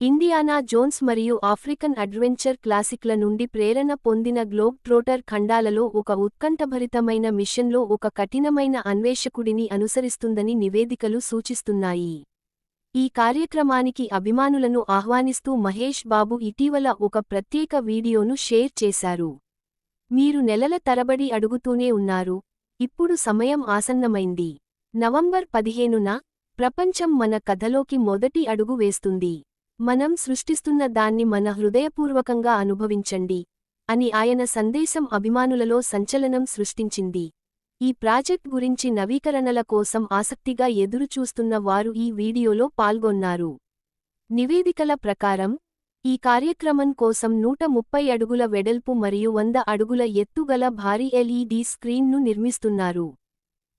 Indiana Jones మరియు African adventure క్లాసిక్ల నుండి ప్రేరణ పొందిన గ్లోబ్ ట్రోటర్ ఖండాలలో ఒక ఉత్కంఠభరితమైన మిషన్లో ఒక కఠినమైన అన్వేషకుడిని అనుసరిస్తుందని నివేదికలు సూచిస్తున్నాయి. ఈ కార్యక్రమానికి అభిమానులను ఆహ్వానిస్తూ మహేష్ బాబు ఇటీవల ఒక ప్రత్యేక వీడియోను షేర్ చేశారు. మీరు నెలల తరబడి అడుగుతూనే ఉన్నారు, ఇప్పుడు సమయం ఆసన్నమైంది. నవంబర్ 15న ప్రపంచం మన కథలోకి మొదటి అడుగు వేస్తుంది. మనం సృష్టిస్తున్న దాన్ని మన హృదయపూర్వకంగా అనుభవించండి అని ఆయన సందేశం అభిమానులలో సంచలనం సృష్టించింది. ఈ ప్రాజెక్ట్ గురించి నవీకరణల కోసం ఆసక్తిగా ఎదురుచూస్తున్న వారు ఈ వీడియోలో పాల్గొన్నారు. నివేదికల ప్రకారం, ఈ కార్యక్రమం కోసం 130 అడుగుల వెడల్పు మరియు 100 అడుగుల ఎత్తుగల భారీ ఎల్ఈడీ స్క్రీన్ను నిర్మిస్తున్నారు.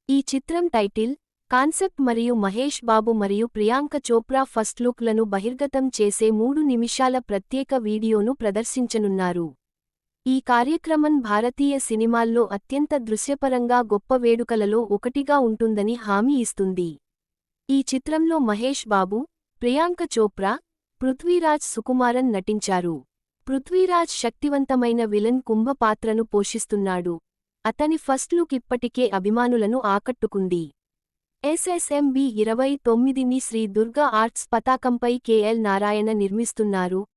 ఈ చిత్రం టైటిల్, కాన్సెప్ట్ మరియు మహేష్ బాబు మరియు ప్రియాంక చోప్రా ఫస్ట్ లుక్లను బహిర్గతం చేసే 3 నిమిషాల ప్రత్యేక వీడియోను ప్రదర్శించనున్నారు. ఈ కార్యక్రమం భారతీయ సినిమాల్లో అత్యంత దృశ్యపరంగా గొప్ప వేడుకలలో ఒకటిగా ఉంటుందని హామీ ఇస్తుంది. ఈ చిత్రంలో మహేష్ బాబు, ప్రియాంక చోప్రా, పృథ్వీరాజ్ సుకుమారన్ నటించారు. పృథ్వీరాజ్ శక్తివంతమైన విలన్ కుంభ పాత్రను పోషిస్తున్నాడు. అతని ఫస్ట్ లుక్ ఇప్పటికే అభిమానులను ఆకట్టుకుంది. SSMB 29ని శ్రీ దుర్గా ఆర్ట్స్ పతాకంపై KL నారాయణ నిర్మిస్తున్నారు.